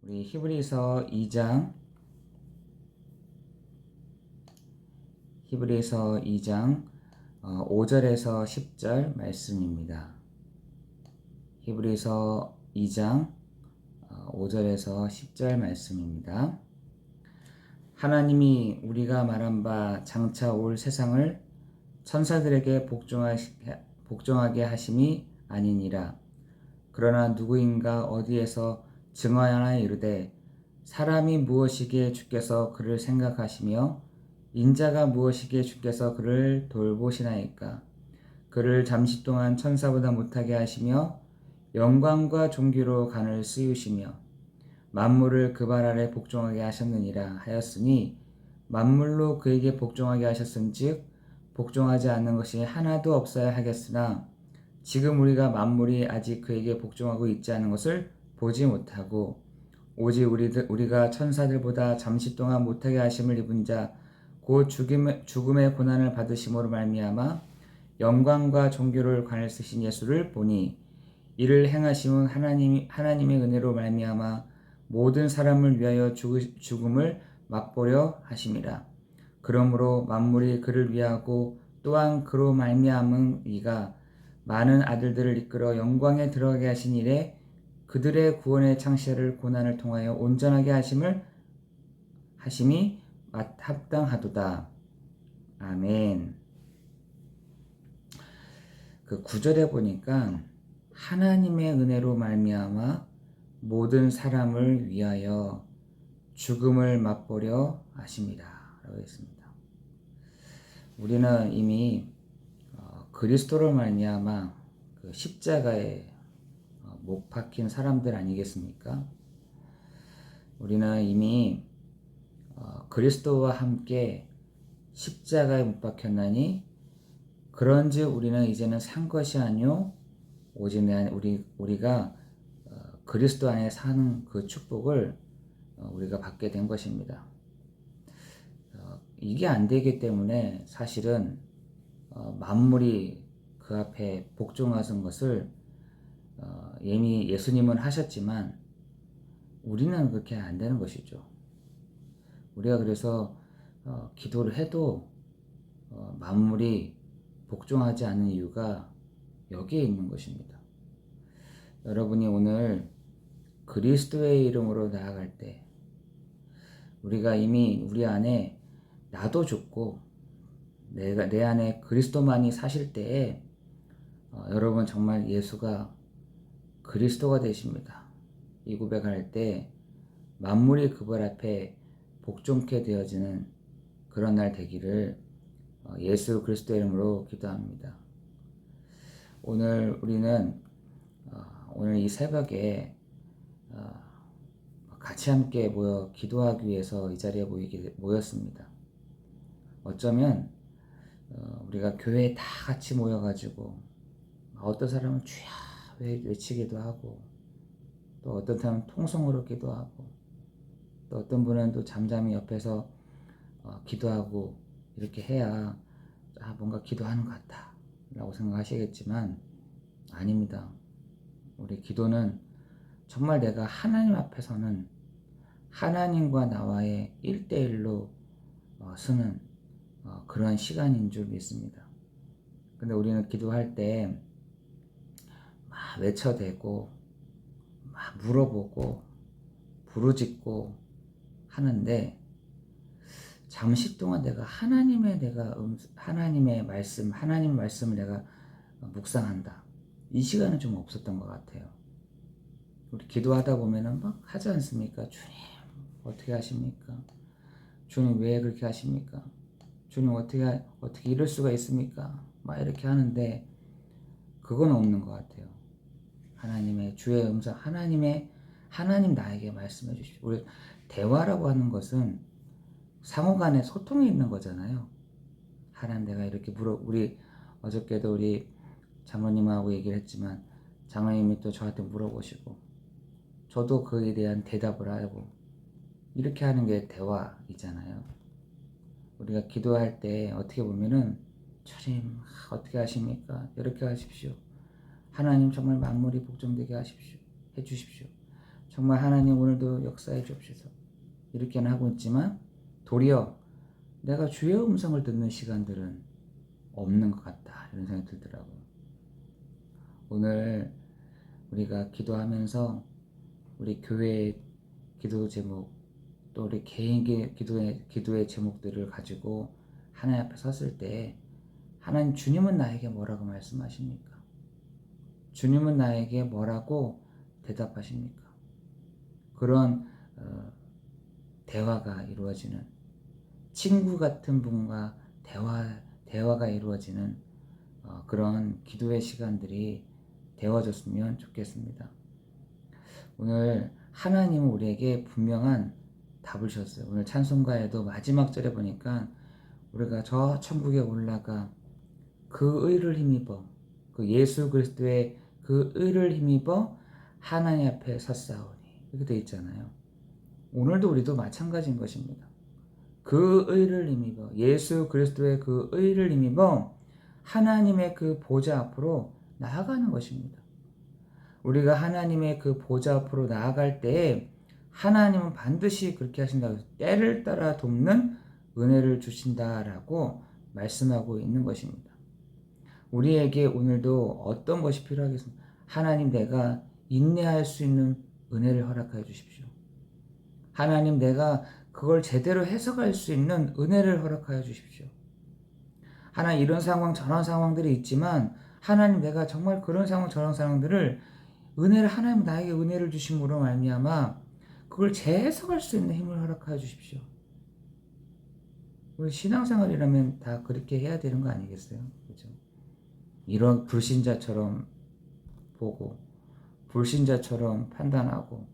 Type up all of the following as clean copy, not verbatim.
우리 히브리서 2장 5절에서 10절 말씀입니다. 히브리서 2장 5절에서 10절 말씀입니다. 하나님이 우리가 말한 바 장차 올 세상을 천사들에게 복종하게 하심이 아니니라. 그러나 누구인가 어디에서 증언하나 이르되 사람이 무엇이기에 주께서 그를 생각하시며 인자가 무엇이기에 주께서 그를 돌보시나이까. 그를 잠시 동안 천사보다 못하게 하시며 영광과 존귀로 간을 씌우시며 만물을 그 발 아래 복종하게 하셨느니라 하였으니 만물로 그에게 복종하게 하셨은즉 복종하지 않는 것이 하나도 없어야 하겠으나 지금 우리가 만물이 아직 그에게 복종하고 있지 않은 것을 보지 못하고 오직 우리가 천사들보다 잠시 동안 못하게 하심을 입은 자 곧 죽음의 고난을 받으심으로 말미암아 영광과 존귀를 관을 쓰신 예수를 보니 이를 행하심은 하나님의 은혜로 말미암아 모든 사람을 위하여 죽음을 맛보려 하심이라. 그러므로 만물이 그를 위하고 또한 그로 말미암은 이가 많은 아들들을 이끌어 영광에 들어가게 하신 이래 그들의 구원의 창시를 고난을 통하여 온전하게 하심이 합당하도다. 아멘. 그 9절에 보니까 하나님의 은혜로 말미암아 모든 사람을 위하여 죽음을 맛보려 하십니다. 라고 했습니다. 우리는 이미 그리스도로 말미암아 그 십자가에 못 박힌 사람들 아니겠습니까? 우리는 이미 그리스도와 함께 십자가에 못 박혔나니 그런즉 우리는 이제는 산 것이 아니요 오직 우리가 그리스도 안에 사는 그 축복을 우리가 받게 된 것입니다. 이게 안 되기 때문에 사실은 만물이 그 앞에 복종하신 것을 이미 예수님은 하셨지만 우리는 그렇게 안 되는 것이죠. 우리가 그래서 기도를 해도 만물이 복종하지 않는 이유가 여기에 있는 것입니다. 여러분이 오늘 그리스도의 이름으로 나아갈 때 우리가 이미 우리 안에 나도 죽고 내 안에 그리스도만이 사실 때에 여러분 정말 예수가 그리스도가 되십니다. 이 고백할 때 만물이 그분 앞에 복종케 되어지는 그런 날 되기를 예수 그리스도의 이름으로 기도합니다. 오늘 우리는 오늘 이 새벽에 같이 함께 모여 기도하기 위해서 이 자리에 모였습니다. 어쩌면 우리가 교회에 다 같이 모여가지고 어떤 사람은 주야 외치기도 하고 또 어떤 사람은 통성으로 기도하고 또 어떤 분은 또 잠잠히 옆에서 기도하고 이렇게 해야 뭔가 기도하는 것 같다 라고 생각하시겠지만 아닙니다. 우리 기도는 정말 내가 하나님 앞에서는 하나님과 나와의 1대1로 쓰는 그런 시간인 줄 믿습니다. 근데 우리는 기도할 때 막 외쳐대고 막 물어보고 부르짖고 하는데 잠시 동안 내가 하나님 말씀을 내가 묵상한다. 이 시간은 좀 없었던 것 같아요. 우리 기도하다 보면은 막 하지 않습니까? 주님 어떻게 하십니까? 주님 왜 그렇게 하십니까? 주님 어떻게 이럴 수가 있습니까? 막 이렇게 하는데 그건 없는 것 같아요. 하나님의 주의 음성, 하나님 나에게 말씀해 주십시오. 우리 대화라고 하는 것은 상호간의 소통이 있는 거잖아요. 하나님 내가 이렇게 우리 어저께도 우리 장로님하고 얘기를 했지만 장로님이 또 저한테 물어보시고 저도 그에 대한 대답을 하고 이렇게 하는 게 대화이잖아요. 우리가 기도할 때 어떻게 보면은 주님 어떻게 하십니까? 이렇게 하십시오. 하나님 정말 만물이 복종되게 해주십시오. 정말 하나님 오늘도 역사해 주옵소서. 이렇게는 하고 있지만 도리어 내가 주의 음성을 듣는 시간들은 없는 것 같다, 이런 생각이 들더라고요. 오늘 우리가 기도하면서 우리 교회의 기도 제목, 또 우리 개인의 기도의 제목들을 가지고 하나님 앞에 섰을 때 하나님, 주님은 나에게 뭐라고 말씀하십니까? 주님은 나에게 뭐라고 대답하십니까? 그런 대화가 이루어지는, 친구 같은 분과 대화가 이루어지는 그런 기도의 시간들이 되어졌으면 좋겠습니다. 오늘 하나님은 우리에게 분명한 답을 주셨어요. 오늘 찬송가에도 마지막 절에 보니까 우리가 저 천국에 올라가 그 의를 힘입어, 그 예수 그리스도의 그 의를 힘입어 하나님 앞에 섰사오니, 이렇게 되어 있잖아요. 오늘도 우리도 마찬가지인 것입니다. 그 의를 힘입어, 예수 그리스도의 그 의를 힘입어 하나님의 그 보좌 앞으로 나아가는 것입니다. 우리가 하나님의 그 보좌 앞으로 나아갈 때 하나님은 반드시 그렇게 하신다고, 때를 따라 돕는 은혜를 주신다라고 말씀하고 있는 것입니다. 우리에게 오늘도 어떤 것이 필요하겠습니까? 하나님, 내가 인내할 수 있는 은혜를 허락하여 주십시오. 하나님, 내가 그걸 제대로 해석할 수 있는 은혜를 허락하여 주십시오. 하나님, 이런 상황 저런 상황들이 있지만 하나님, 내가 정말 그런 상황 저런 상황들을 하나님 나에게 은혜를 주심으로 말미암아 그걸 재해석할 수 있는 힘을 허락하여 주십시오. 우리 신앙생활이라면 다 그렇게 해야 되는 거 아니겠어요? 그렇죠? 이런 불신자처럼 보고, 불신자처럼 판단하고,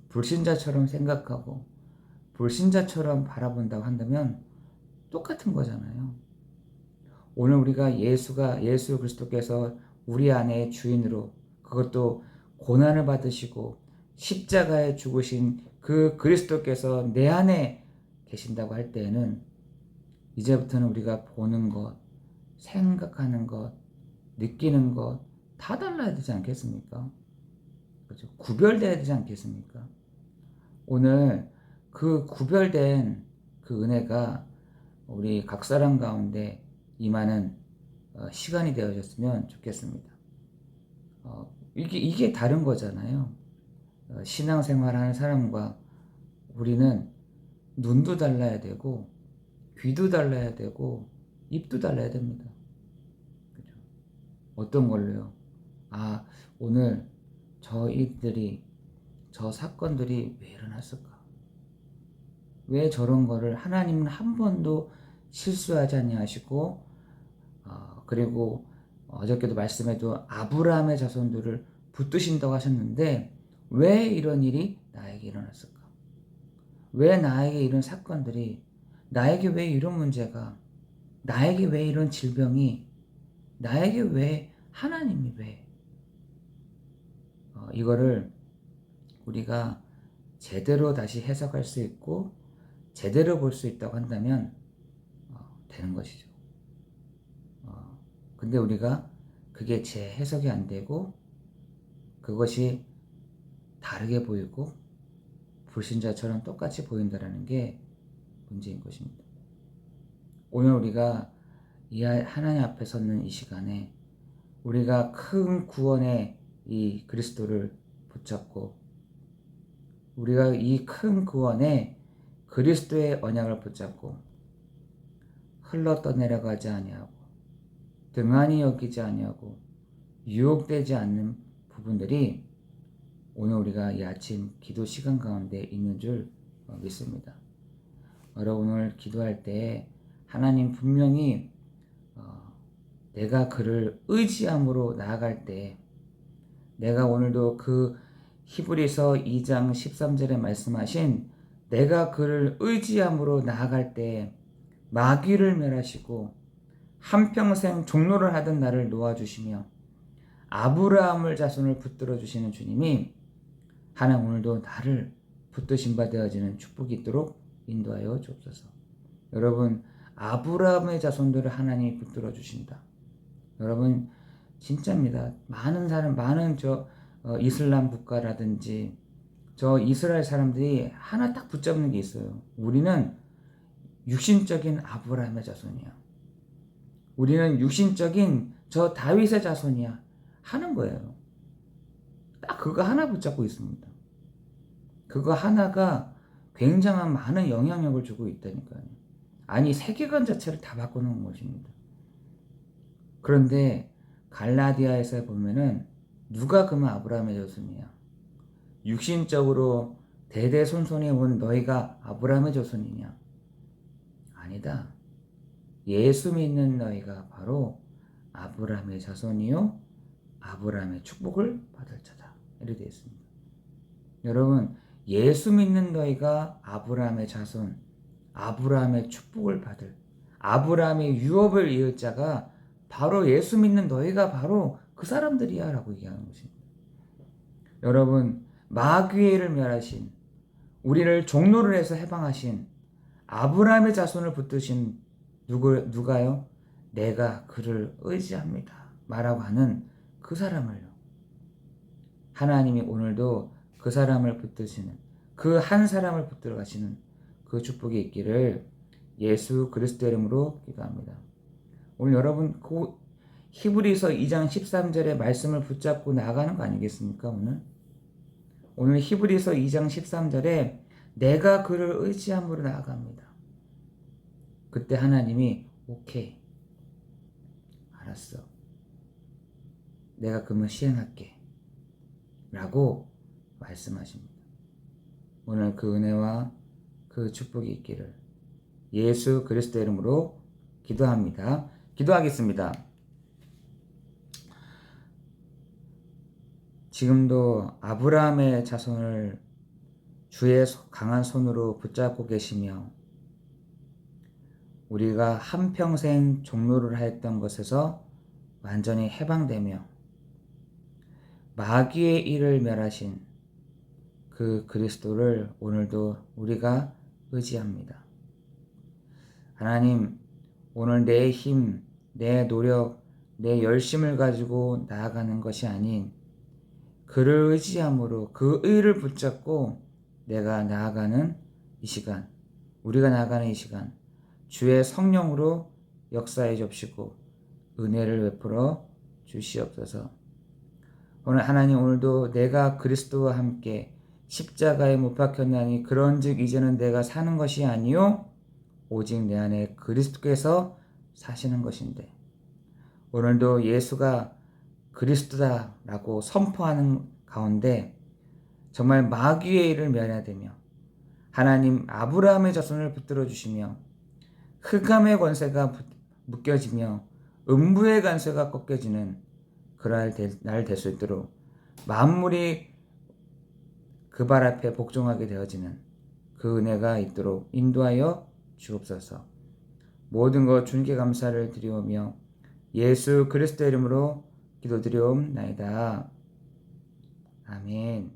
불신자처럼 생각하고, 불신자처럼 바라본다고 한다면 똑같은 거잖아요. 오늘 우리가 예수 그리스도께서 우리 안에 주인으로, 그것도 고난을 받으시고 십자가에 죽으신 그 그리스도께서 내 안에 계신다고 할 때에는 이제부터는 우리가 보는 것, 생각하는 것, 느끼는 것 다 달라야 되지 않겠습니까? 그렇죠? 구별돼야 되지 않겠습니까? 오늘 그 구별된 그 은혜가 우리 각 사람 가운데 임하는 시간이 되어졌으면 좋겠습니다. 이게 다른 거잖아요. 신앙생활하는 사람과 우리는 눈도 달라야 되고 귀도 달라야 되고 입도 달라야 됩니다. 그죠? 어떤 걸로요? 오늘 저 사건들이 왜 일어났을까? 왜 저런 거를 하나님은 한 번도 실수하지 아니하시고, 그리고 어저께도 말씀에도 아브라함의 자손들을 붙드신다고 하셨는데 왜 이런 일이 나에게 일어났을까? 왜 나에게 이런 사건들이, 나에게 왜 이런 문제가, 나에게 왜 이런 질병이, 나에게 왜, 하나님이 왜, 이거를 우리가 제대로 다시 해석할 수 있고 제대로 볼 수 있다고 한다면 되는 것이죠. 근데 우리가 그게 제 해석이 안 되고 그것이 다르게 보이고 불신자처럼 똑같이 보인다는 게 문제인 것입니다. 오늘 우리가 이 하나님 앞에 섰는 이 시간에 우리가 큰 구원의 이 그리스도를 붙잡고, 우리가 이 큰 구원의 그리스도의 언약을 붙잡고 흘러 떠내려가지 아니하고 등한히 여기지 아니하고 유혹되지 않는 부분들이 오늘 우리가 이 아침 기도 시간 가운데 있는 줄 믿습니다. 여러분, 오늘 기도할 때 하나님 분명히 내가 그를 의지함으로 나아갈 때, 내가 오늘도 그 히브리서 2장 13절에 말씀하신 내가 그를 의지함으로 나아갈 때 마귀를 멸하시고 한평생 종노를 하던 나를 놓아주시며 아브라함을 자손을 붙들어 주시는 주님이 하나님, 오늘도 나를 붙드신 바 되어지는 축복이 있도록 인도하여 주옵소서. 여러분, 아브라함의 자손들을 하나님이 붙들어 주신다. 여러분, 진짜입니다. 많은 이슬람 국가라든지 저 이스라엘 사람들이 하나 딱 붙잡는 게 있어요. 우리는 육신적인 아브라함의 자손이야. 우리는 육신적인 저 다윗의 자손이야 하는 거예요. 딱 그거 하나 붙잡고 있습니다. 그거 하나가 굉장한 많은 영향력을 주고 있다니까요. 아니 세계관 자체를 다 바꿔놓은 것입니다. 그런데 갈라디아에서 보면은 누가 그만 아브라함의 자손이야? 육신적으로 대대손손이 온 너희가 아브라함의 자손이냐? 아니다. 예수 믿는 너희가 바로 아브라함의 자손이요 아브라함의 축복을 받을 자다. 이렇게 되어 있습니다. 여러분, 예수 믿는 너희가 아브라함의 자손, 아브라함의 축복을 받을, 아브라함의 유업을 이을 자가 바로 예수 믿는 너희가 바로 그 사람들이야 라고 얘기하는 것입니다. 여러분, 마귀를 멸하신, 우리를 종로를 해서 해방하신 아브라함의 자손을 붙드신 누가요? 내가 그를 의지합니다 말하고 하는 그 사람을요. 하나님이 오늘도 그 사람을 붙드시는, 그 한 사람을 붙들어 가시는 그 축복이 있기를 예수 그리스도 이름으로 기도합니다. 오늘 여러분 그 히브리서 2장 13절의 말씀을 붙잡고 나가는 거 아니겠습니까? 오늘 히브리서 2장 13절에 내가 그를 의지함으로 나아갑니다. 그때 하나님이 오케이, 알았어, 내가 그러면 시행할게 라고 말씀하십니다. 오늘 그 은혜와 그 축복이 있기를 예수 그리스도 이름으로 기도합니다. 기도하겠습니다. 지금도 아브라함의 자손을 주의 강한 손으로 붙잡고 계시며 우리가 한평생 종로를 하였던 것에서 완전히 해방되며 마귀의 일을 멸하신 그 그리스도를 오늘도 우리가 의지합니다. 하나님, 오늘 내 힘, 내 노력, 내 열심을 가지고 나아가는 것이 아닌 그를 의지함으로 그 의를 붙잡고 내가 나아가는 이 시간, 우리가 나아가는 이 시간 주의 성령으로 역사해 주시고 은혜를 베풀어 주시옵소서. 오늘 하나님, 오늘도 내가 그리스도와 함께 십자가에 못 박혔나니 그런즉 이제는 내가 사는 것이 아니요 오직 내 안에 그리스도께서 사시는 것인데, 오늘도 예수가 그리스도다라고 선포하는 가운데 정말 마귀의 일을 멸해야되며 하나님 아브라함의 자손을 붙들어 주시며 흑암의 권세가 묶여지며 음부의 관세가 꺾여지는 그날 날 될 수 있도록 만물이 그 발 앞에 복종하게 되어지는 그 은혜가 있도록 인도하여 주옵소서. 모든 것 주님께 감사를 드리오며 예수 그리스도 이름으로 기도드리옵나이다. 아멘.